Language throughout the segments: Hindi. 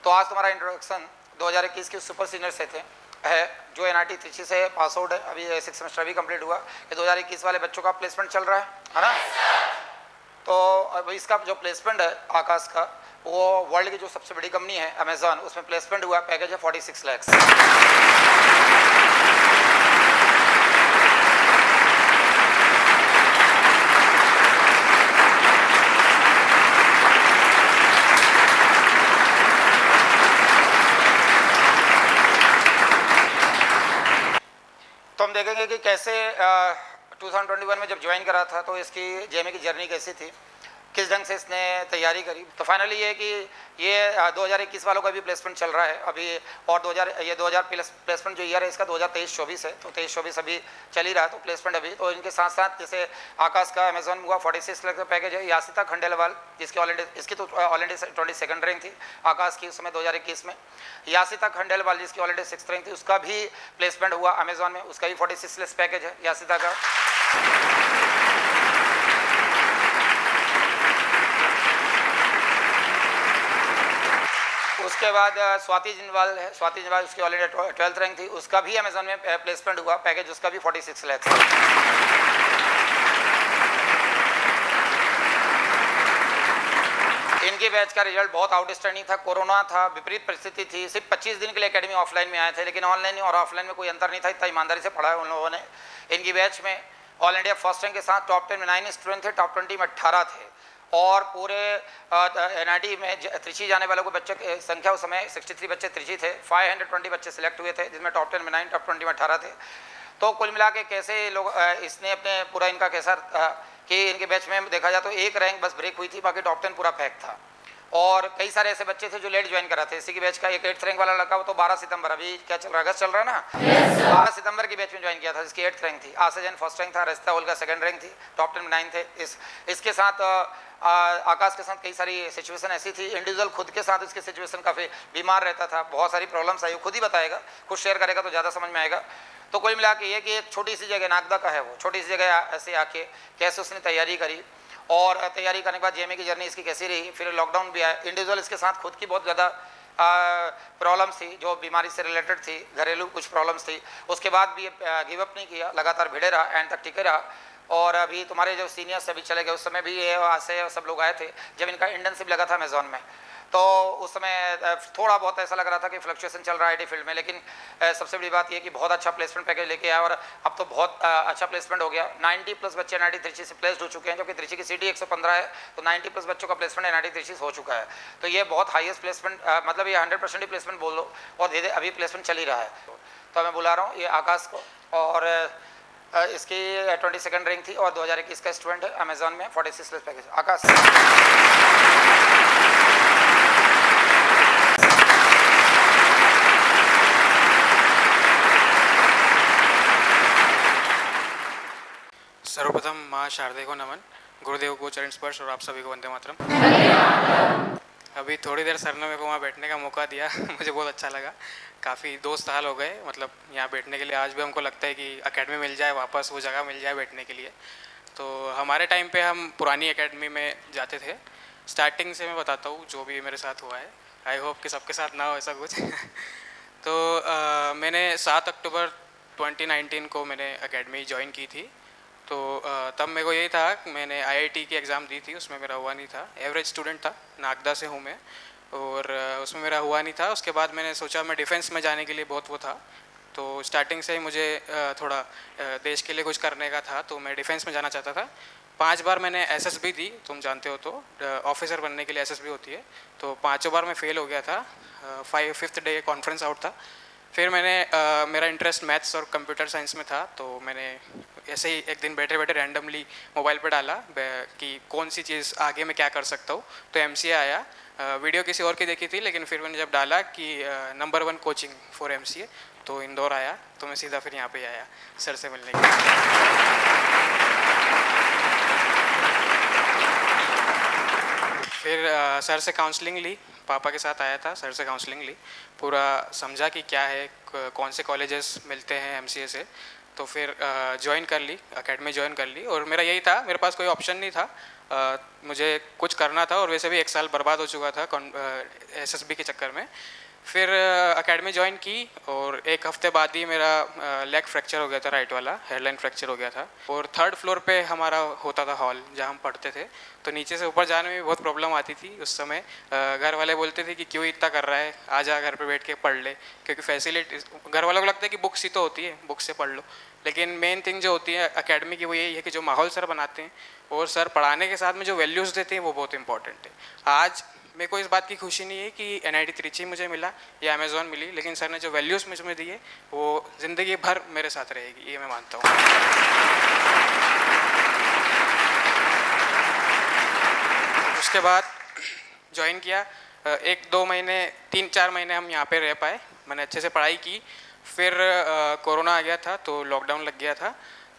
तो आज तुम्हारा इंट्रोडक्शन 2021 के सुपर सीनियर से है जो एनआईटी त्रिची से पास आउट है, अभी 6 सेमेस्टर भी कंप्लीट हुआ। ये 2021 वाले बच्चों का प्लेसमेंट चल रहा है ना। तो अब इसका जो प्लेसमेंट है आकाश का, वो वर्ल्ड की जो सबसे बड़ी कंपनी है अमेजॉन, उसमें प्लेसमेंट हुआ। पैकेज है 46 लाख। तो हम देखेंगे कि कैसे 2021 में जब ज्वाइन करा था तो इसकी जेएमए की जर्नी कैसी थी, किस ढंग से इसने तैयारी करी। तो फाइनली ये कि ये 2021 वालों का भी प्लेसमेंट चल रहा है अभी, और 2000 प्लेसमेंट जो ईयर है इसका 2023-24 है, तो 23-24 अभी चल ही रहा है। तो प्लेसमेंट अभी, तो इनके साथ साथ जैसे आकाश का अमेजॉन में हुआ 46 लाख का पैकेज है। यासिता खंडेलवाल जिसकी ऑलरेडी, इसकी तो ऑलरेडी 22nd रैंक थी आकाश की उस समय 2021 में। यासिता खंडेलवाल जिसकी ऑलरेडी 6th रैंक थी, उसका भी प्लेसमेंट हुआ अमेजॉन में, उसका भी 46 लाख पैकेज है यासिता का। उसके बाद स्वाति जिनवाल है, स्वाति जिनवाल उसकी ऑलरेडी 12th रैंक थी, उसका भी अमेजॉन में प्लेसमेंट हुआ, पैकेज उसका भी 46 लाख। इनके बैच का रिजल्ट बहुत आउटस्टैंडिंग था। कोरोना था, विपरीत परिस्थिति थी, सिर्फ 25 दिन के लिए एकेडमी ऑफलाइन में आए थे, लेकिन ऑनलाइन और ऑफलाइन में कोई अंतर नहीं था। इतना ईमानदारी से पढ़ा है उन लोगों ने। इनकी बैच में ऑल इंडिया फर्स्ट रैंक के साथ टॉप 10 में 9 स्टूडेंट थे, टॉप 20 में 18 थे। और पूरे एनआईटी में त्रिची जाने वालों को बच्चों की संख्या उस समय 63 बच्चे त्रिची थे, 520 बच्चे सिलेक्ट हुए थे, जिसमें टॉप 10 में 9, टॉप 20 में 18 थे। तो कुल मिला के कैसे लोग इसने अपने पूरा इनका कैसा कि इनके बैच में देखा जाए तो एक रैंक बस ब्रेक हुई थी, बाकी टॉप 10 पूरा पैक था। और कई सारे ऐसे बच्चे थे जो लेट ज्वाइन करा थे। इसी की बैच का एक 8th रैंक वाला लड़का, वो तो 12 सितंबर, अभी क्या चल रहा है, अगस्त चल रहा है ना, 12 सितंबर की बैच में ज्वाइन किया था, जिसकी 8th रैंक थी। आशा फर्स्ट रैंक था, रस्ता उल का 2nd रैंक थी, टॉप 10 में 9 थे। इसके साथ आकाश के साथ कई सारी सिचुएशन ऐसी थी, इंडिविजुअल खुद के साथ इसकी सिचुएशन काफ़ी बीमार रहता था, बहुत सारी प्रॉब्लम्स आई, खुद ही बताएगा, खुद शेयर करेगा तो ज़्यादा समझ में आएगा। तो कुल मिला के ये कि एक छोटी सी जगह नागदा का है, वो छोटी सी जगह ऐसे आके कैसे उसने तैयारी करी, और तैयारी करने के बाद जेएमए की जर्नी इसकी कैसी रही। फिर लॉकडाउन भी आया, इंडिविजुअल इसके साथ खुद की बहुत ज़्यादा प्रॉब्लम्स थी जो बीमारी से रिलेटेड थी, घरेलू कुछ प्रॉब्लम्स थी। उसके बाद भी गिव अप नहीं किया, लगातार भिड़े रहा, एंड तक टिके रहा। और अभी तुम्हारे जो सीनियर्स अभी चले गए, उस समय भी ये से सब लोग आए थे जब इनका इंटर्नशिप लगा था अमेजॉन में। तो उस समय थोड़ा बहुत ऐसा लग रहा था कि फ्लक्चुएशन चल रहा है आईटी फील्ड में, लेकिन सबसे बड़ी बात ये कि बहुत अच्छा प्लेसमेंट पैकेज लेके आया, और अब तो बहुत अच्छा प्लेसमेंट हो गया। 90+ बच्चे एनआईटी त्रिची से प्लेस्ड हो चुके हैं, जबकि त्रिची की सीटी 115 है, तो 90+ बच्चों का प्लेसमेंट एनआईटी त्रिची से हो चुका है। तो ये बहुत हाईएस्ट प्लेसमेंट, मतलब ये 100% ही प्लेसमेंट बोल लो, और धीरे अभी प्लेसमेंट चल ही रहा है। तो मैं बुला रहा हूँ ये आकाश को, और इसकी 22nd रैंक थी, और 2021 का स्टूडेंट है अमेजॉन में, 46 लाख पैकेज। आकाश सर्वप्रथम माँ शारदे को नमन, गुरुदेव को चरण स्पर्श, और आप सभी को वंदे मातरम। अभी थोड़ी देर सर ने मेरे को वहाँ बैठने का मौका दिया मुझे बहुत अच्छा लगा। काफ़ी 2 साल हो गए मतलब यहाँ बैठने के लिए। आज भी हमको लगता है कि एकेडमी मिल जाए, वापस वो जगह मिल जाए बैठने के लिए। तो हमारे टाइम पे हम पुरानी एकेडमी में जाते थे। स्टार्टिंग से मैं बताता हूँ जो भी मेरे साथ हुआ है, आई होप कि सबके साथ ना हो ऐसा कुछ तो मैंने 7 अक्टूबर 2019 को मैंने एकेडमी ज्वाइन की थी। तो तब मेरे को यही था कि मैंने आईआईटी की एग्ज़ाम दी थी, उसमें मेरा हुआ नहीं था। एवरेज स्टूडेंट था, नागदा से हूँ मैं, और उसमें मेरा हुआ नहीं था। उसके बाद मैंने सोचा मैं डिफेंस में जाने के लिए बहुत वो था, तो स्टार्टिंग से ही मुझे थोड़ा देश के लिए कुछ करने का था, तो मैं डिफेंस में जाना चाहता था। 5 बार मैंने एसएसबी दी, तुम जानते हो तो ऑफिसर बनने के लिए एसएसबी होती है, तो 5 बार मैं फेल हो गया था। 5th डे कॉन्फ्रेंस आउट था। फिर मैंने मेरा इंटरेस्ट मैथ्स और कंप्यूटर साइंस में था, तो मैंने ऐसे ही एक दिन बैठे बैठे रैंडमली मोबाइल पे डाला कि कौन सी चीज़ आगे मैं क्या कर सकता हूँ, तो एमसीए आया। वीडियो किसी और की देखी थी, लेकिन फिर मैंने जब डाला कि नंबर 1 कोचिंग फॉर एमसीए, तो इंदौर आया, तो मैं सीधा फिर यहाँ पे आया सर से मिलने के लिए। फिर सर से काउंसलिंग ली, पापा के साथ आया था, सर से काउंसलिंग ली, पूरा समझा कि क्या है, कौन से कॉलेजेस मिलते हैं एमसीए से। तो फिर ज्वाइन कर ली, एकेडमी ज्वाइन कर ली। और मेरा यही था, मेरे पास कोई ऑप्शन नहीं था, मुझे कुछ करना था और वैसे भी 1 साल बर्बाद हो चुका था एसएसबी के चक्कर में। फिर एकेडमी ज्वाइन की और 1 हफ्ते बाद ही मेरा लेग फ्रैक्चर हो गया था, राइट वाला हेडलाइन फ्रैक्चर हो गया था। और 3rd फ्लोर पे हमारा होता था हॉल जहाँ हम पढ़ते थे, तो नीचे से ऊपर जाने में भी बहुत प्रॉब्लम आती थी उस समय। घर वाले बोलते थे कि क्यों इतना कर रहा है, आ जा घर पे बैठ के पढ़ ले, क्योंकि फैसिलिटी घर वालों को लगता है कि बुक्स ही तो होती है, बुक से पढ़ लो। लेकिन मेन थिंग जो होती है एकेडमी की वो यही है कि जो माहौल सर बनाते हैं और सर पढ़ाने के साथ में जो वैल्यूज़ देते हैं वो बहुत इंपॉर्टेंट है। आज मेरे को इस बात की खुशी नहीं है कि NIT त्रिची मुझे मिला या अमेज़ॉन मिली, लेकिन सर ने जो वैल्यूज़ मुझे दी है वो ज़िंदगी भर मेरे साथ रहेगी, ये मैं मानता हूँ। उसके बाद ज्वाइन किया, 1-2 महीने 3-4 महीने हम यहाँ पे रह पाए, मैंने अच्छे से पढ़ाई की। फिर कोरोना आ गया था तो लॉकडाउन लग गया था।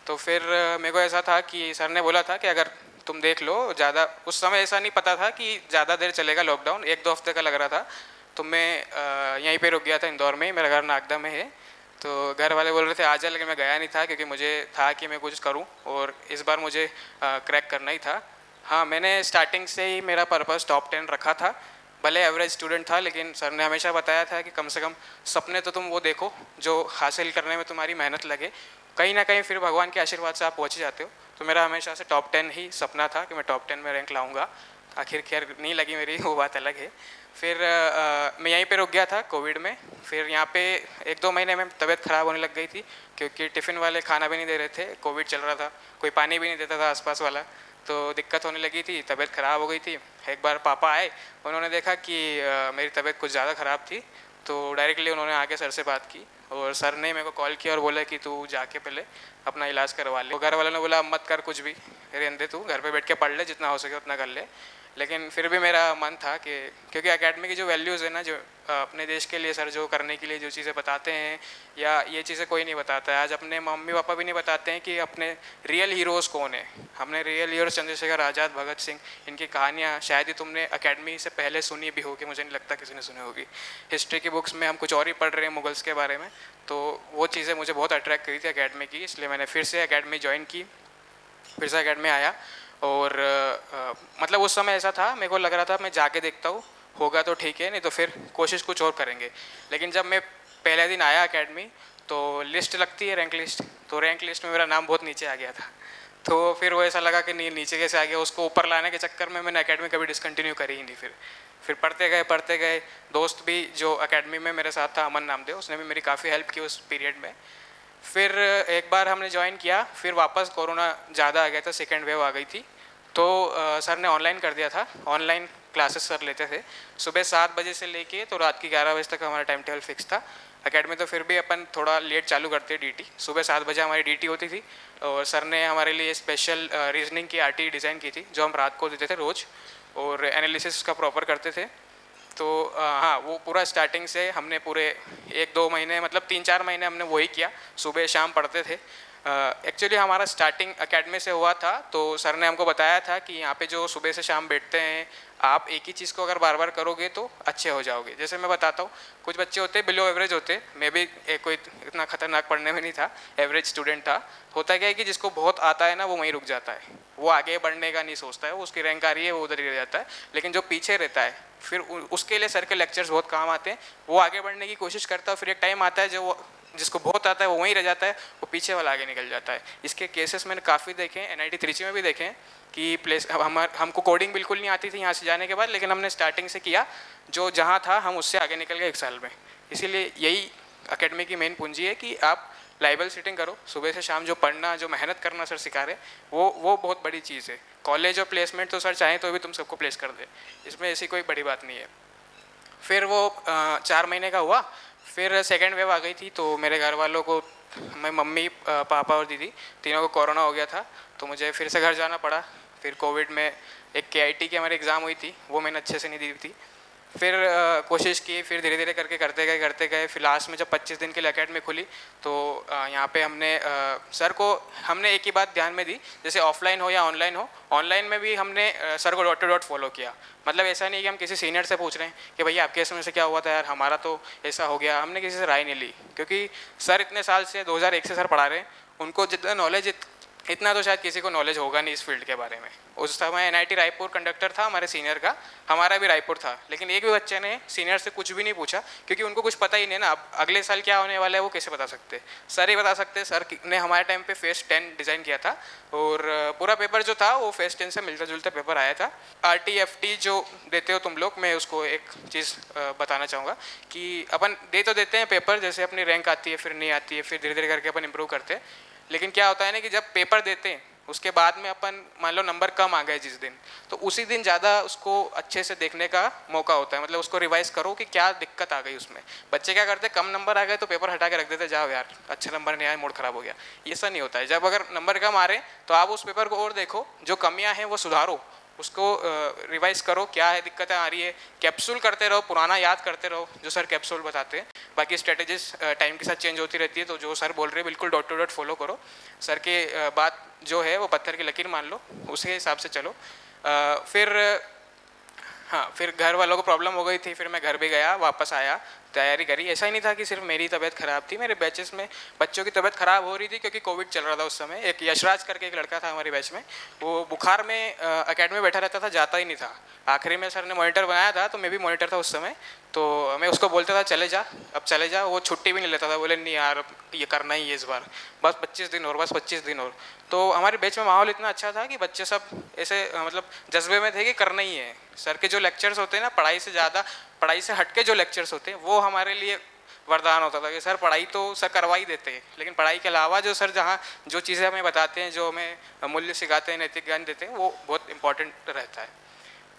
तो फिर मेरे को ऐसा था कि सर ने बोला था कि अगर तुम देख लो, ज़्यादा उस समय ऐसा नहीं पता था कि ज़्यादा देर चलेगा लॉकडाउन, 1-2 हफ्ते का लग रहा था। तो मैं यहीं पे रुक गया था इंदौर में ही, मेरा घर नागदा में है। तो घर वाले बोल रहे थे आ जा, लेकिन मैं गया नहीं था क्योंकि मुझे था कि मैं कुछ करूं और इस बार मुझे क्रैक करना ही था। हाँ, मैंने स्टार्टिंग से ही मेरा पर्पस टॉप 10 रखा था, भले एवरेज स्टूडेंट था, लेकिन सर ने हमेशा बताया था कि कम से कम सपने तो तुम वो देखो जो हासिल करने में तुम्हारी मेहनत लगे, कहीं ना कहीं फिर भगवान के आशीर्वाद से आप पहुँच जाते हो। तो मेरा हमेशा से टॉप 10 ही सपना था कि मैं टॉप 10 में रैंक लाऊंगा। आखिर खैर नहीं लगी मेरी, वो बात अलग है। फिर मैं यहीं पे रुक गया था कोविड में। फिर यहाँ पे 1-2 महीने में तबीयत ख़राब होने लग गई थी क्योंकि टिफ़िन वाले खाना भी नहीं दे रहे थे, कोविड चल रहा था, कोई पानी भी नहीं देता था आसपास वाला, तो दिक्कत होने लगी थी, तबीयत ख़राब हो गई थी। एक बार पापा आए, उन्होंने देखा कि मेरी तबीयत कुछ ज़्यादा ख़राब थी, तो डायरेक्टली उन्होंने आके सर से बात की और सर ने मेरे को कॉल किया और बोला कि तू जाके पहले अपना इलाज करवा ले। घर वालों ने बोला मत कर कुछ भी, रहने दे, तू घर पे बैठ के पढ़ ले, जितना हो सके उतना कर ले। लेकिन फिर भी मेरा मन था कि क्योंकि एकेडमी की जो वैल्यूज़ है ना, जो अपने देश के लिए सर जो करने के लिए जो चीज़ें बताते हैं, या ये चीज़ें कोई नहीं बताता है। आज अपने मम्मी पापा भी नहीं बताते हैं कि अपने रियल हीरोज़ कौन है। हमने रियल हीरोज़ चंद्रशेखर आज़ाद, भगत सिंह, इनकी कहानियाँ शायद ही तुमने एकेडमी से पहले सुनी भी होगी, मुझे नहीं लगता किसी ने सुनी होगी। हिस्ट्री की बुक्स में हम कुछ और ही पढ़ रहे हैं मुगल्स के बारे में, तो वो चीज़ें मुझे बहुत अट्रैक्ट करी थी एकेडमी की, इसलिए मैंने फिर से एकेडमी ज्वाइन की, फिर से एकेडमी आया। और मतलब उस समय ऐसा था, मेरे को लग रहा था मैं जाके देखता हूँ, होगा तो ठीक है, नहीं तो फिर कोशिश कुछ और करेंगे। लेकिन जब मैं पहले दिन आया एकेडमी तो लिस्ट लगती है, रैंक लिस्ट, तो रैंक लिस्ट में मेरा नाम बहुत नीचे आ गया था। तो फिर वो ऐसा लगा कि नहीं, नीचे कैसे आ गया, उसको ऊपर लाने के चक्कर में मैंने एकेडमी कभी डिसकंटिन्यू करी ही नहीं। फिर पढ़ते गए। दोस्त भी जो एकेडमी में मेरे साथ था, अमन नामदेव, उसने भी मेरी काफ़ी हेल्प की उस पीरियड में। फिर एक बार हमने ज्वाइन किया, फिर वापस कोरोना ज़्यादा आ गया था, सेकेंड वेव आ गई थी, तो सर ने ऑनलाइन कर दिया था। ऑनलाइन क्लासेस सर लेते थे, सुबह 7 बजे से लेके तो रात की 11 बजे तक हमारा टाइम टेबल फिक्स था। एकेडमी तो फिर भी अपन थोड़ा लेट चालू करते DT, सुबह 7 बजे हमारी DT होती थी और सर ने हमारे लिए स्पेशल रीजनिंग की RT डिज़ाइन की थी जो हम रात को देते थे रोज़, और एनालिसिस का प्रॉपर करते थे। तो हाँ, वो पूरा स्टार्टिंग से हमने पूरे 1-2 महीने, मतलब 3-4 महीने हमने वही किया, सुबह शाम पढ़ते थे। एक्चुअली हमारा स्टार्टिंग एकेडमी से हुआ था, तो सर ने हमको बताया था कि यहाँ पे जो सुबह से शाम बैठते हैं, आप एक ही चीज़ को अगर बार बार करोगे तो अच्छे हो जाओगे। जैसे मैं बताता हूँ, कुछ बच्चे होते हैं बिलो एवरेज होते, मैं भी कोई इतना खतरनाक पढ़ने में नहीं था, एवरेज स्टूडेंट था। होता क्या है कि जिसको बहुत आता है ना, वो वहीं रुक जाता है, वो आगे बढ़ने का नहीं सोचता है, वो उसकी रैंक आ रही है वो उधर ही रह जाता है। लेकिन जो पीछे रहता है, फिर उसके लिए सर के लेक्चर्स बहुत काम आते हैं, वो आगे बढ़ने की कोशिश करता है। फिर एक टाइम आता है जो जिसको बहुत आता है वो वहीं रह जाता है, वो पीछे वाला आगे निकल जाता है। इसके केसेस मैंने काफ़ी देखे हैं, NIT त्रिची में भी देखे हैं कि हमको कोडिंग बिल्कुल नहीं आती थी यहाँ से जाने के बाद, लेकिन हमने स्टार्टिंग से किया, जो जहाँ था हम उससे आगे निकल गए 1 साल में। इसीलिए यही एकेडमी की मेन पूंजी है कि आप लाइबल सीटिंग करो, सुबह से शाम जो पढ़ना, जो मेहनत करना सर सिखा रहे, वो बहुत बड़ी चीज़ है। कॉलेज और प्लेसमेंट तो सर चाहें तो भी तुम सबको प्लेस कर दे, इसमें ऐसी कोई बड़ी बात नहीं है। फिर वो 4 महीने का हुआ, फिर सेकेंड वेव आ गई थी, तो मेरे घर वालों को, मैं मम्मी पापा और दीदी तीनों को कोरोना हो गया था, तो मुझे फिर से घर जाना पड़ा। फिर कोविड में एक KIT की हमारी एग्ज़ाम हुई थी, वो मैंने अच्छे से नहीं दी थी। फिर कोशिश की, फिर धीरे धीरे करके करते गए। फिर लास्ट में जब 25 दिन के लिए एकेडमी खुली, तो यहाँ पे हमने सर को हमने एक ही बात ध्यान में दी, जैसे ऑफलाइन हो या ऑनलाइन हो, ऑनलाइन में भी हमने sir co dot to dot follow किया। मतलब ऐसा नहीं कि हम किसी सीनियर से पूछ रहे हैं कि भैया आपके इसमें से क्या हुआ था यार, हमारा तो ऐसा हो गया, हमने किसी से राय नहीं ली, क्योंकि सर इतने साल से 2001 से सर पढ़ा रहे हैं उनको जितना नॉलेज, इतना तो शायद किसी को नॉलेज होगा नहीं इस फील्ड के बारे में। उस समय एनआईटी रायपुर कंडक्टर था हमारे सीनियर का, हमारा भी रायपुर था, लेकिन एक भी बच्चे ने सीनियर से कुछ भी नहीं पूछा, क्योंकि उनको कुछ पता ही नहीं ना। अब अगले साल क्या होने वाला है वो कैसे बता सकते, सर ही बता सकते। सर ने हमारे टाइम पे फेस 10 डिज़ाइन किया था, और पूरा पेपर जो था वो फेस 10 से मिलता जुलता पेपर आया था। RTFT जो देते हो तुम लोग, मैं उसको एक चीज़ बताना चाहूँगा कि अपन दे तो देते हैं पेपर, जैसे अपनी रैंक आती है, फिर नहीं आती है, फिर धीरे धीरे करके अपन इम्प्रूव करते हैं। लेकिन क्या होता है ना कि जब पेपर देते हैं उसके बाद में अपन मान लो नंबर कम आ गए जिस दिन, तो उसी दिन ज़्यादा उसको अच्छे से देखने का मौका होता है। मतलब उसको रिवाइज करो कि क्या दिक्कत आ गई उसमें। बच्चे क्या करते हैं, कम नंबर आ गए तो पेपर हटा के रख देते, जाओ यार अच्छा नंबर नहीं आया, मूड खराब हो गया। ऐसा नहीं होता है। जब अगर नंबर कम आ रहे हैं तो आप उस पेपर को और देखो, जो कमियाँ हैं वो सुधारो, उसको रिवाइज करो, क्या है दिक्कतें आ रही है। कैप्सूल करते रहो, पुराना याद करते रहो जो सर कैप्सूल बताते हैं। बाकी स्ट्रेटेजीज टाइम के साथ चेंज होती रहती है, तो जो सर बोल रहे हैं बिल्कुल डॉट टू डॉट फॉलो करो। सर के बात जो है वो पत्थर की लकीर मान लो, उसके हिसाब से चलो। फिर हाँ, फिर घर वालों को प्रॉब्लम हो गई थी, फिर मैं घर भी गया, वापस आया, तैयारी करी। ऐसा ही नहीं था कि सिर्फ मेरी तबीयत ख़राब थी, मेरे बैचेस में बच्चों की तबीयत ख़राब हो रही थी, क्योंकि कोविड चल रहा था उस समय। एक यशराज करके एक लड़का था हमारे बैच में, वो बुखार में एकेडमी में बैठा रहता था, जाता ही नहीं था। आखिरी में सर ने मॉनिटर बनाया था, तो मैं भी मॉनिटर था उस समय, तो मैं उसको बोलता था चले जा, अब चले जा। वो छुट्टी भी नहीं लेता था, बोले नहीं यार अब ये करना ही है इस बार, बस 25 दिन और, बस 25 दिन और। तो हमारे बैच में माहौल इतना अच्छा था कि बच्चे सब ऐसे मतलब जज्बे में थे कि करना ही है। सर के जो लेक्चर्स होते हैं ना, पढ़ाई से ज़्यादा, पढ़ाई से हट के जो लेक्चर्स होते हैं वो हमारे लिए वरदान होता था कि सर पढ़ाई तो सर करवा ही देते हैं, लेकिन पढ़ाई के अलावा जो सर जहाँ जो चीज़ें हमें बताते हैं, जो हमें मूल्य सिखाते हैं, नैतिक ज्ञान देते हैं, वो बहुत इंपॉर्टेंट रहता है।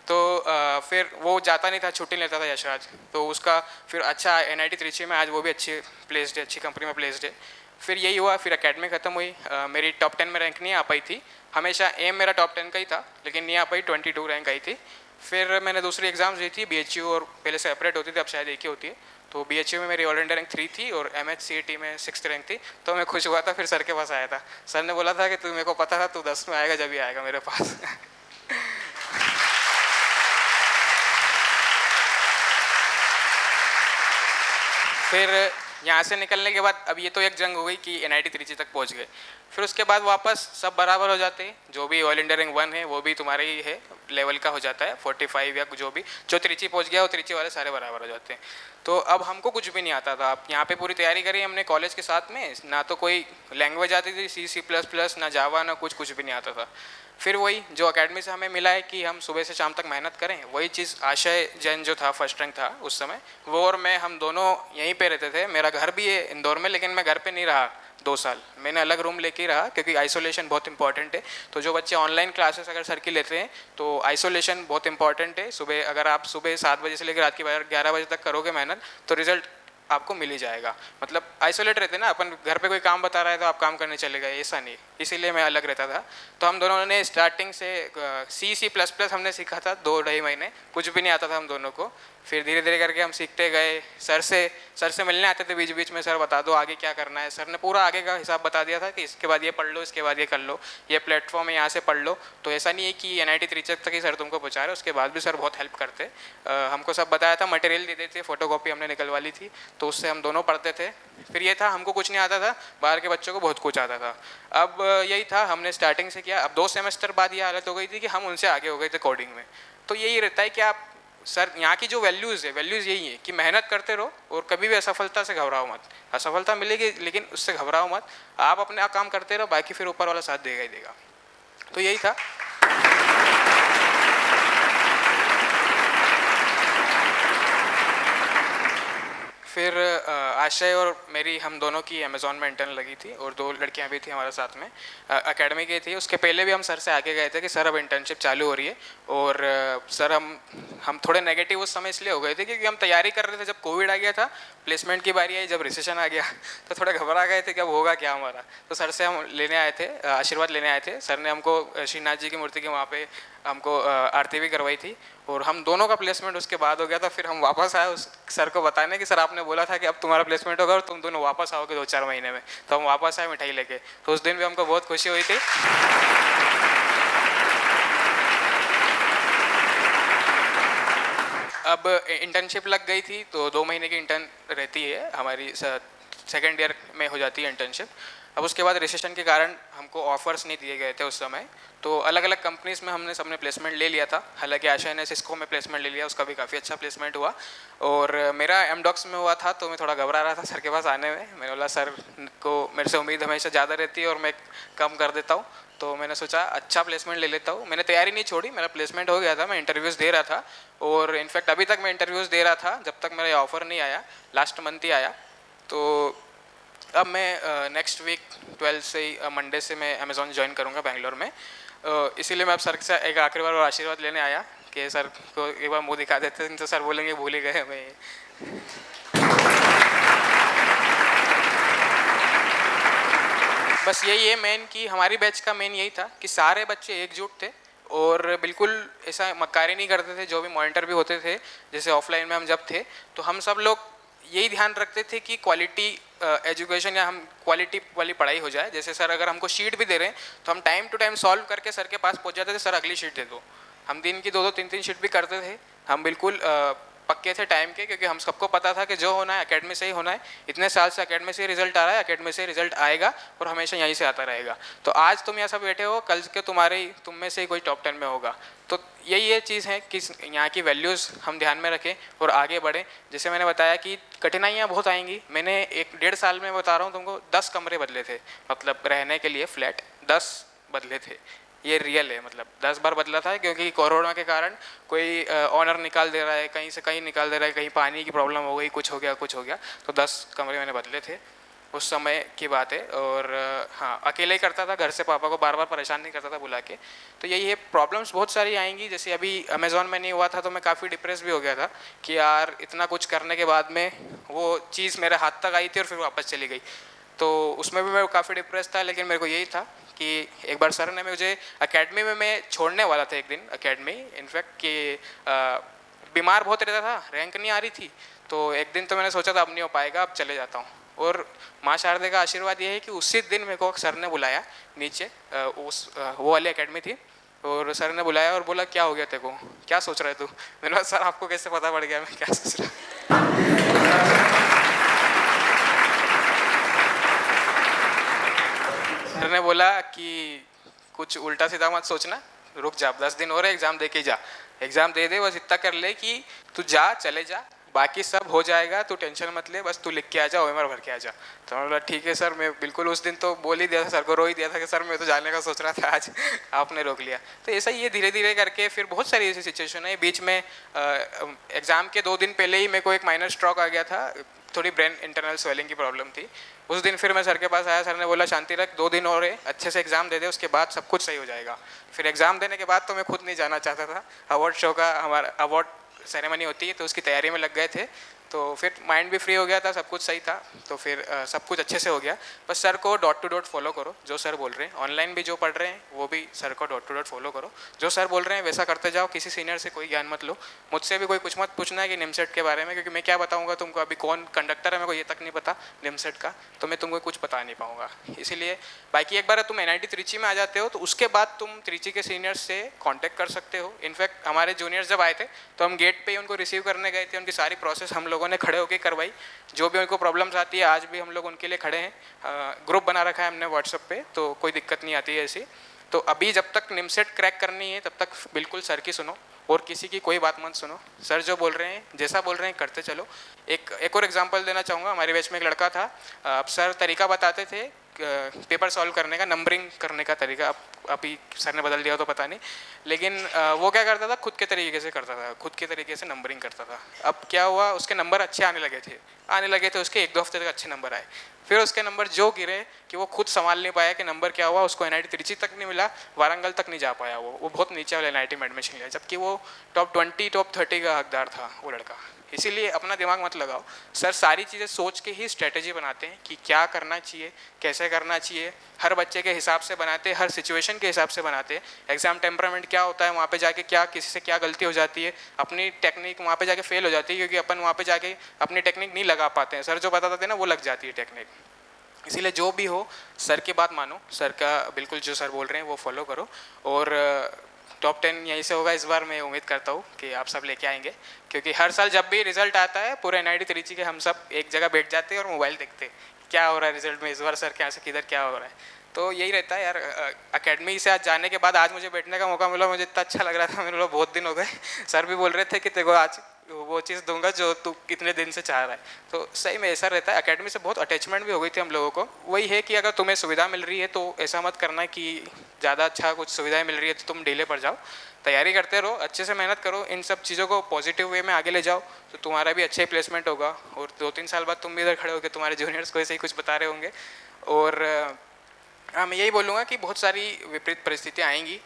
तो फिर वो जाता नहीं था, छुट्टी लेता था यशराज, तो उसका फिर अच्छा NIT त्रिची में आज वो भी अच्छी प्लेस्ड है, अच्छी कंपनी में प्लेस्ड है। फिर यही हुआ, फिर एकेडमी ख़त्म हुई, मेरी टॉप 10 में रैंक नहीं आ पाई थी। हमेशा एम मेरा टॉप 10 का ही था, लेकिन नहीं आ पाई, 22 रैंक आई थी। फिर मैंने दूसरी एग्जाम्स दी थी, BHU और पहले सेपरेट होती थी, अब शायद एक ही होती है। तो BHU में मेरी ऑल इंडिया रैंक 3 थी और MHCET में 6th रैंक थी। तो मैं खुश हुआ था, फिर सर के पास आया था। सर ने बोला था कि तू, मेरे को पता था तू 10 में आएगा, जब ही आएगा मेरे पास। फिर यहाँ से निकलने के बाद अब ये तो एक जंग हो गई कि NIT त्रिची तक पहुँच गए। फिर उसके बाद वापस सब बराबर हो जाते हैं, जो भी ऑल इंडिया रैंक 1 है वो भी तुम्हारे ही है लेवल का हो जाता है, 45 या जो भी, जो त्रिची पहुँच गया वो त्रिची वाले सारे बराबर हो जाते हैं। तो अब हमको कुछ भी नहीं आता था। अब यहाँ पे पूरी तैयारी करी हमने कॉलेज के साथ में, ना तो कोई लैंग्वेज आती थी C++, ना जावा, ना कुछ भी नहीं आता था। फिर वही जो एकेडमी से हमें मिला है कि हम सुबह से शाम तक मेहनत करें, वही चीज़ आशय जैन जो था फर्स्ट रैंक था उस समय, वो और मैं, हम दोनों यहीं पे रहते थे। मेरा घर भी है इंदौर में, लेकिन मैं घर पे नहीं रहा 2 साल, मैंने अलग रूम लेके ही रहा, क्योंकि आइसोलेशन बहुत इंपॉर्टेंट है। तो जो बच्चे ऑनलाइन क्लासेस अगर सर की लेते हैं तो आइसोलेशन बहुत इंपॉर्टेंट है। सुबह अगर आप सुबह 7 बजे से लेकर रात के 11 बजे तक करोगे मेहनत, तो रिजल्ट आपको मिल ही जाएगा। मतलब आइसोलेट रहते ना, अपन घर पे कोई काम बता रहा है तो आप काम करने चले गए, ऐसा नहीं, इसीलिए मैं अलग रहता था। तो हम दोनों ने स्टार्टिंग से C++ हमने सीखा था 2-2.5 महीने, कुछ भी नहीं आता था हम दोनों को। फिर धीरे धीरे करके हम सीखते गए। सर से मिलने आते थे बीच बीच में, सर बता दो आगे क्या करना है। सर ने पूरा आगे का हिसाब बता दिया था कि इसके बाद ये पढ़ लो, इसके बाद ये कर लो, ये प्लेटफॉर्म है यहाँ से पढ़ लो। तो ऐसा नहीं है कि NIT त्रिची तक ही सर तुमको पहुँचा रहे, उसके बाद भी सर बहुत हेल्प करते। हमको सब बताया था, मटेरियल दे देते, फोटोकॉपी हमने निकलवा ली थी, तो उससे हम दोनों पढ़ते थे। फिर ये था, हमको कुछ नहीं आता था, बाहर के बच्चों को बहुत कुछ आता था। अब यही था, हमने स्टार्टिंग से किया। अब 2 सेमेस्टर बाद ये हालत हो गई थी कि हम उनसे आगे हो गए थे कोडिंग में। तो यही रहता है कि आप सर, यहाँ की जो वैल्यूज़ यही है कि मेहनत करते रहो और कभी भी असफलता से घबराओ मत। असफलता मिलेगी लेकिन उससे घबराओ मत, आप अपने काम करते रहो, बाकी फिर ऊपर वाला साथ देगा ही देगा। तो यही था। फिर आशय और मेरी, हम दोनों की अमेज़ॉन में इंटर्न लगी थी, और 2 लड़कियां भी थी हमारे साथ में, एकेडमी की थी। उसके पहले भी हम सर से आके गए थे कि सर अब इंटर्नशिप चालू हो रही है। और सर हम थोड़े नेगेटिव उस समय इसलिए हो गए थे क्योंकि हम तैयारी कर रहे थे, जब कोविड आ गया था, प्लेसमेंट की बारी आई, जब रिसेशन आ गया तो थोड़े घबरा गए थे कि अब होगा क्या हमारा। तो सर से हम लेने आए थे, आशीर्वाद लेने आए थे। सर ने हमको श्रीनाथ जी की मूर्ति के वहाँ पे हमको आरती भी करवाई थी, और हम दोनों का प्लेसमेंट उसके बाद हो गया था। फिर हम वापस आए उस सर को बताने कि सर आपने बोला था कि अब तुम्हारा प्लेसमेंट होगा और तुम दोनों वापस आओगे 2-4 महीने में। तो हम वापस आए मिठाई लेके, तो उस दिन भी हमको बहुत खुशी हुई थी। अब इंटर्नशिप लग गई थी, तो 2 महीने की इंटर्न रहती है हमारी, सेकेंड ईयर में हो जाती है इंटर्नशिप। अब उसके बाद रिसेशन के कारण हमको ऑफर्स नहीं दिए गए थे उस समय, तो अलग अलग कंपनीज़ में हमने सबने प्लेसमेंट ले लिया था। हालांकि आशा ने सिस्को में प्लेसमेंट ले लिया, उसका भी काफ़ी अच्छा प्लेसमेंट हुआ। और मेरा एमडॉक्स में हुआ था, तो मैं थोड़ा घबरा रहा था सर के पास आने में। मैंने बोला सर को मेरे से उम्मीद हमेशा ज़्यादा रहती है और मैं कम कर देता हूँ, तो मैंने सोचा अच्छा प्लेसमेंट ले लेता हूँ। मैंने तैयारी नहीं छोड़ी, मेरा प्लेसमेंट हो गया था, मैं इंटरव्यूज़ दे रहा था। और इनफैक्ट अभी तक मैं इंटरव्यूज़ दे रहा था जब तक मेरा ऑफ़र नहीं आया, लास्ट मंथ ही आया। तो अब मैं नेक्स्ट वीक 12 से ही मंडे से मैं अमेज़ॉन ज्वाइन करूँगा बैंगलोर में। इसीलिए मैं अब सर से एक आखिरी बार और आशीर्वाद लेने आया कि सर को एक बार मुँह दिखा देते हैं, तो सर बोलेंगे भूल ही गए हमें। बस यही है मेन, कि हमारी बैच का मेन यही था कि सारे बच्चे एकजुट थे और बिल्कुल ऐसा मक्कारी नहीं करते थे। जो भी मॉनिटर भी होते थे, जैसे ऑफलाइन में हम जब थे, तो हम सब लोग यही ध्यान रखते थे कि क्वालिटी एजुकेशन या हम क्वालिटी वाली पढ़ाई हो जाए। जैसे सर अगर हमको शीट भी दे रहे हैं तो हम टाइम टू टाइम सॉल्व करके सर के पास पहुंच जाते थे, सर अगली शीट दे दो। हम दिन की 2-2 3-3 शीट भी करते थे। हम बिल्कुल पक्के थे टाइम के, क्योंकि हम सबको पता था कि जो होना है एकेडमी से ही होना है। इतने साल से एकेडमी से रिजल्ट आ रहा है, एकेडमी से रिजल्ट आएगा और हमेशा यहीं से आता रहेगा। तो आज तुम यहाँ सब बैठे हो, कल के तुम में से ही कोई टॉप 10 में होगा। तो यही ये चीज़ है कि यहाँ की वैल्यूज़ हम ध्यान में रखें और आगे बढ़ें। जैसे मैंने बताया कि कठिनाइयाँ बहुत आएंगी। मैंने 1-1.5 साल में बता रहा हूँ तुमको, 10 कमरे बदले थे, मतलब रहने के लिए फ्लैट 10 बदले थे। ये रियल है, मतलब 10 बार बदला था, क्योंकि कोरोना के कारण कोई ऑनर निकाल दे रहा है, कहीं से कहीं निकाल दे रहा है, कहीं पानी की प्रॉब्लम हो गई, कुछ हो गया, तो 10 कमरे मैंने बदले थे। उस समय की बात है। और हाँ, अकेले ही करता था, घर से पापा को बार बार परेशान नहीं करता था बुला के। तो यही है, प्रॉब्लम्स बहुत सारी आएंगी। जैसे अभी अमेज़ॉन में नहीं हुआ था तो मैं काफ़ी डिप्रेस भी हो गया था कि यार इतना कुछ करने के बाद में वो चीज़ मेरे हाथ तक आई थी और फिर वापस चली गई। तो उसमें भी मैं काफ़ी डिप्रेस था, लेकिन मेरे को यही था कि एक बार सर ने मुझे एकेडमी में, मैं छोड़ने वाला था एक दिन एकेडमी इनफैक्ट, कि बीमार बहुत रहता था, रैंक नहीं आ रही थी। तो एक दिन तो मैंने सोचा था अब नहीं हो पाएगा, अब चले जाता हूँ। और माँ शारदे का आशीर्वाद ये है कि उसी दिन मेरे को सर ने बुलाया नीचे, वो वाली एकेडमी थी, और सर ने बुलाया और बोला क्या हो गया तेरे को, क्या सोच रहे तू। मैंने कहा सर आपको कैसे पता पड़ गया मैं क्या सोच रहा। सर ने बोला कि कुछ उल्टा सीधा मत सोचना, रुक जा, 10 दिन हो रहे, एग्ज़ाम दे के जा, एग्ज़ाम दे दे, बस इतना कर ले कि तू जा, चले जा, बाकी सब हो जाएगा, तू टेंशन मत ले, बस तू लिख के आ जा, ओएमआर भर के आ जा। तो मैंने बोला ठीक है सर। मैं बिल्कुल उस दिन तो बोल ही दिया था, सर को रो ही दिया था कि सर मैं तो जाने का सोच रहा था, आज आपने रोक लिया। तो ऐसा ही है, धीरे धीरे करके फिर बहुत सारी ऐसी सिचुएशन है। बीच में एग्ज़ाम के 2 दिन पहले ही मेरे को एक माइनर स्ट्रोक आ गया था, थोड़ी ब्रेन इंटरनल स्वेलिंग की प्रॉब्लम थी। उस दिन फिर मैं सर के पास आया, सर ने बोला शांति रख, 2 दिन और है, अच्छे से एग्ज़ाम दे दे, उसके बाद सब कुछ सही हो जाएगा। फिर एग्ज़ाम देने के बाद तो मैं खुद नहीं जाना चाहता था। अवार्ड शो का हमारा अवार्ड सेरेमनी होती है, तो उसकी तैयारी में लग गए थे। तो फिर माइंड भी फ्री हो गया था, सब कुछ सही था, तो फिर सब कुछ अच्छे से हो गया। बस sir co dot to dot follow करो, जो सर बोल रहे हैं। ऑनलाइन भी जो पढ़ रहे हैं वो भी sir co dot to dot follow करो, जो सर बोल रहे हैं वैसा करते जाओ। किसी सीनियर से कोई ज्ञान मत लो, मुझसे भी कोई कुछ मत पूछना है कि निमसेट के बारे में, क्योंकि मैं क्या बताऊँगा तुमको, अभी कौन कंडक्टर है मेरे को ये तक नहीं पता निमसेट का, तो मैं तुमको कुछ बता नहीं पाऊँगा। इसीलिए बाकी एक बार तुम NIT त्रिची में आ जाते हो तो उसके बाद तुम त्रिची के सीनियर्स से कॉन्टैक्ट कर सकते हो। इनफैक्ट हमारे जूनियर्स जब आए थे तो हम गेट पे ही उनको रिसीव करने गए थे, उनकी सारी प्रोसेस हम लोगों ने खड़े होकर करवाई। जो भी उनको प्रॉब्लम्स आती है आज भी हम लोग उनके लिए खड़े हैं। ग्रुप बना रखा है हमने व्हाट्सएप पे, तो कोई दिक्कत नहीं आती है ऐसी। तो अभी जब तक निमसेट क्रैक करनी है तब तक बिल्कुल सर की सुनो और किसी की कोई बात मत सुनो। सर जो बोल रहे हैं, जैसा बोल रहे हैं करते चलो। एक और एग्जांपल देना चाहूँगा। हमारे बैच में एक लड़का था, अब सर तरीका बताते थे पेपर सॉल्व करने का, नंबरिंग करने का तरीका। अभी सर ने बदल दिया तो पता नहीं, लेकिन वो क्या करता था, खुद के तरीके से करता था, खुद के तरीके से नंबरिंग करता था। अब क्या हुआ, उसके नंबर अच्छे आने लगे थे, उसके 1-2 हफ्ते तक अच्छे नंबर आए। फिर उसके नंबर जो गिरे कि वो खुद संभाल नहीं पाया कि नंबर क्या हुआ। उसको NIT त्रिची तक नहीं मिला, वारंगल तक नहीं जा पाया। वो बहुत नीचे वाले NIT में एडमिशन लिया, जबकि वो टॉप 20 टॉप 30 का हकदार था वो लड़का। इसीलिए अपना दिमाग मत लगाओ। सर सारी चीज़ें सोच के ही स्ट्रेटेजी बनाते हैं कि क्या करना चाहिए, कैसे करना चाहिए, हर बच्चे के हिसाब से बनाते हैं, हर सिचुएशन के हिसाब से बनाते हैं। एग्जाम टेम्परामेंट क्या होता है, वहाँ पे जाके क्या किसी से क्या गलती हो जाती है, अपनी टेक्निक वहाँ पे जाके फेल हो जाती है, क्योंकि अपन वहाँ पे जाके अपनी टेक्निक नहीं लगा पाते हैं। सर जो बताते थे ना वो लग जाती है टेक्निक। इसीलिए जो भी हो सर की बात मानो, सर का बिल्कुल जो सर बोल रहे हैं वो फॉलो करो। और टॉप 10 यहीं से होगा इस बार। मैं उम्मीद करता हूँ कि आप सब लेके आएंगे, क्योंकि हर साल जब भी रिजल्ट आता है पूरे NIT त्रिची के हम सब एक जगह बैठ जाते हैं और मोबाइल देखते हैं क्या हो रहा है रिजल्ट में इस बार, सर क्या से किधर क्या हो रहा है। तो यही रहता है यार। एकेडमी से आज जाने के बाद आज मुझे बैठने का मौका मिला, मुझे इतना अच्छा लग रहा था, मेरे लोग बहुत दिन हो गए। सर भी बोल रहे थे कि तेरे को आज वो चीज़ दूंगा जो तू कितने दिन से चाह रहा है। तो सही में ऐसा रहता है। एकेडमी से बहुत अटैचमेंट भी हो गई थी हम लोगों को। वही है कि अगर तुम्हें सुविधा मिल रही है तो ऐसा मत करना कि ज़्यादा अच्छा कुछ सुविधाएं मिल रही है तो तुम डिले पर जाओ। तैयारी करते रहो, अच्छे से मेहनत करो, इन सब चीज़ों को पॉजिटिव वे में आगे ले जाओ, तो तुम्हारा भी अच्छे प्लेसमेंट होगा। और 2-3 साल बाद तुम भी इधर खड़े होकर तुम्हारे जूनियर्स को ऐसे ही कुछ बता रहे होंगे। और हाँ, मैं यही बोलूँगा कि बहुत सारी विपरीत परिस्थितियाँ आएंगी,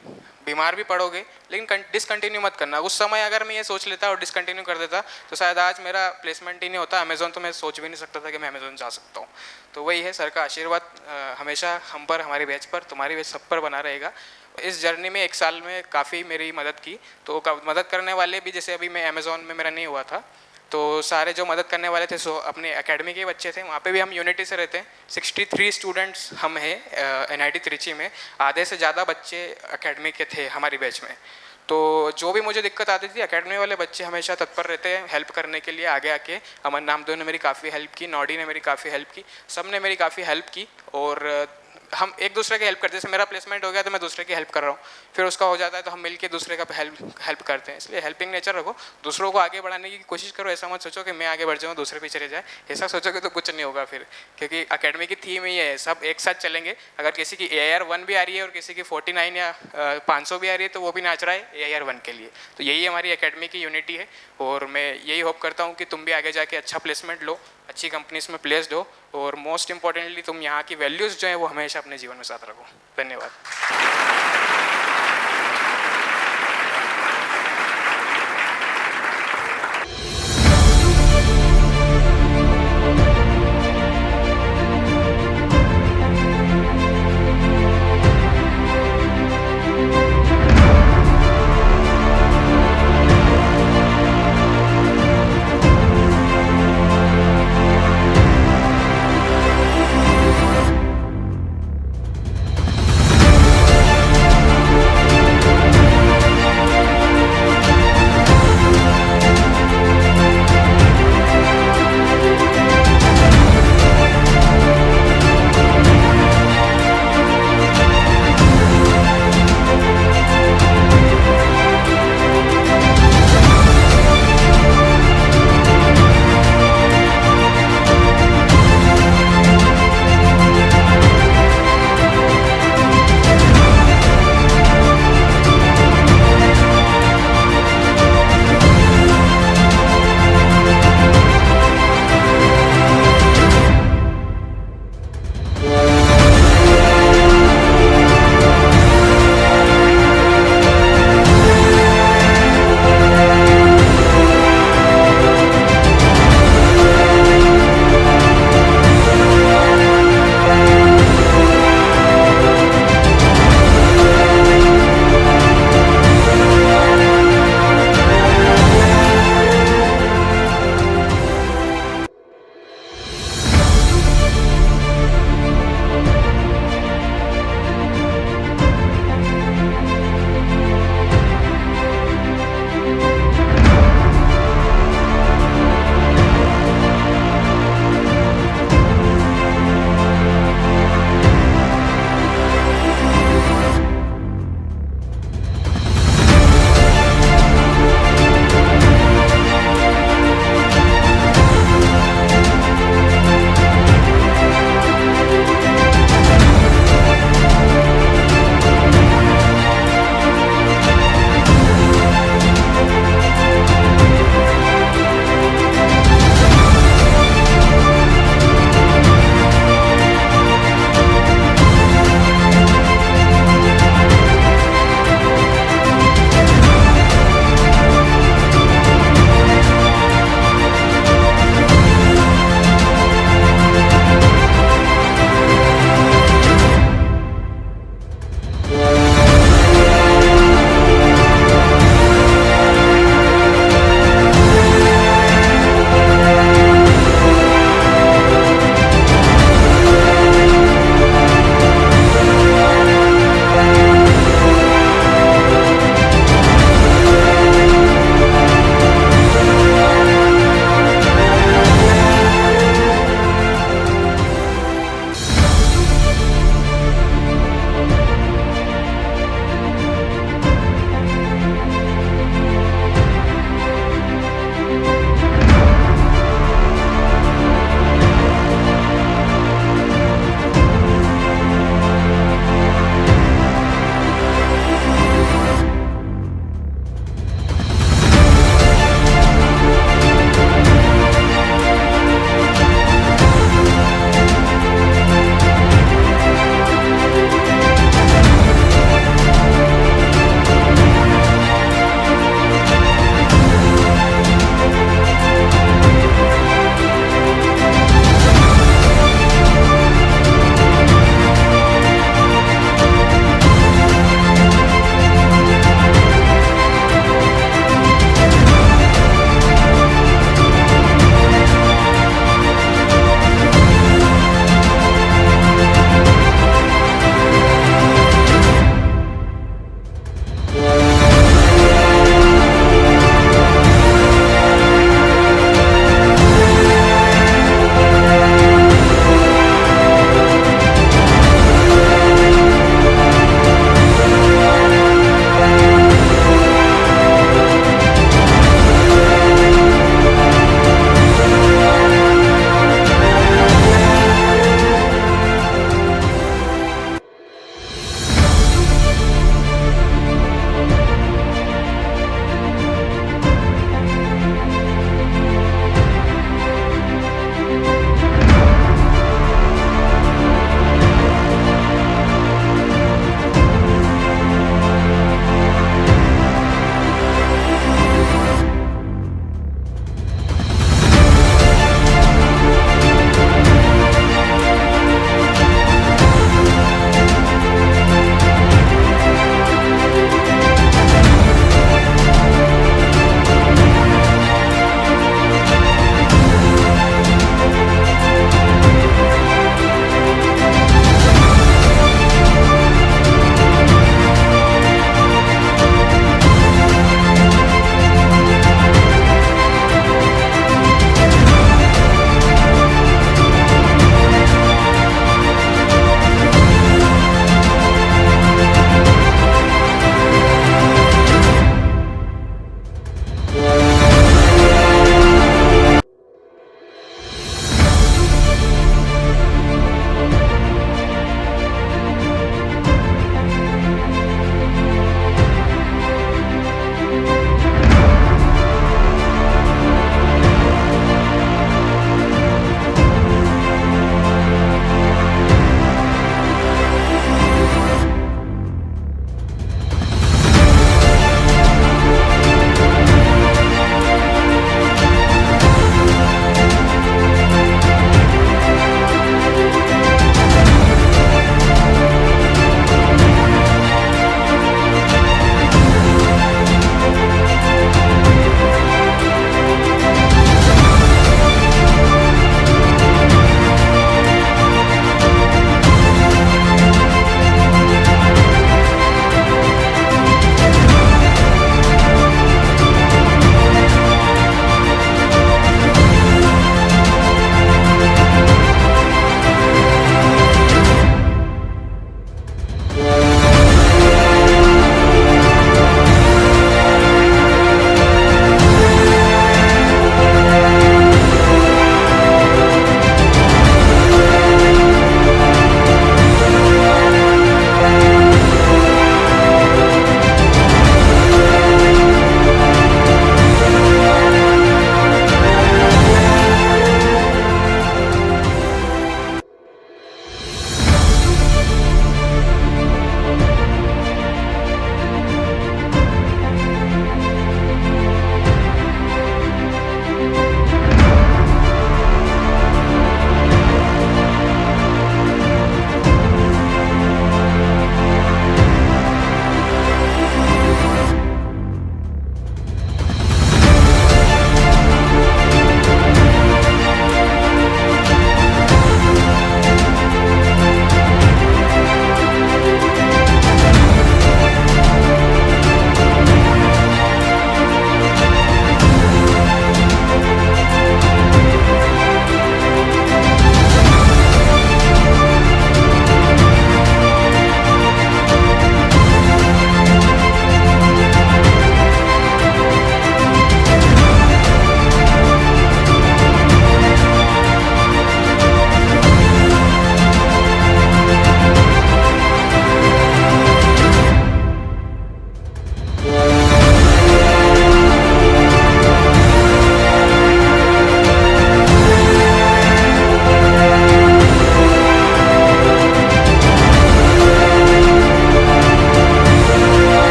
बीमार भी पड़ोगे, लेकिन डिसकंटिन्यू मत करना। उस समय अगर मैं ये सोच लेता और डिसकंटिन्यू कर देता तो शायद आज मेरा प्लेसमेंट ही नहीं होता। अमेज़ॉन तो मैं सोच भी नहीं सकता था कि मैं अमेज़ॉन जा सकता हूँ। तो वही है, सर का आशीर्वाद हमेशा हम पर, हमारी बैच पर, तुम्हारी बैच सब पर बना रहेगा। इस जर्नी में 1 साल में काफ़ी मेरी मदद की। तो मदद करने वाले भी, जैसे अभी मैं अमेज़ॉन में मेरा नहीं हुआ था, तो सारे जो मदद करने वाले थे सो अपने एकेडमी के बच्चे थे। वहाँ पे भी हम यूनिटी से रहते हैं। 63 स्टूडेंट्स हम हैं NIT त्रिची में। आधे से ज़्यादा बच्चे एकेडमी के थे हमारी बैच में। तो जो भी मुझे दिक्कत आती थी, एकेडमी वाले बच्चे हमेशा तत्पर रहते हैं हेल्प करने के लिए आगे आके। अमन नामदेव ने मेरी काफ़ी हेल्प की, नॉडी ने मेरी काफ़ी हेल्प की, सब ने मेरी काफ़ी हेल्प की। और हम एक दूसरे की हेल्प करते हैं। जैसे मेरा प्लेसमेंट हो गया तो मैं दूसरे की हेल्प कर रहा हूँ, फिर उसका हो जाता है तो हम मिलके दूसरे का हेल्प करते हैं। इसलिए हेल्पिंग नेचर रखो, दूसरों को आगे बढ़ाने की कोशिश करो। ऐसा मत सोचो कि मैं आगे बढ़ जाऊँ दूसरे पीछे रह जाए, ऐसा सोचोगे तो कुछ नहीं होगा फिर। क्योंकि एकेडमी की थीम ही है, सब एक साथ चलेंगे। अगर किसी की AIR-1 भी आ रही है और किसी की 49 या 500 भी आ रही है तो वो भी नाच रहा है AIR-1 के लिए। तो यही हमारी एकेडमी की यूनिटी है। और मैं यही होप करता हूँ कि तुम भी आगे जाके अच्छा प्लेसमेंट लो, अच्छी कंपनीज में प्लेस्ड हो, और मोस्ट इंपॉर्टेंटली तुम यहाँ की वैल्यूज़ जो है वो हमेशा अपने जीवन में साथ रखो। धन्यवाद।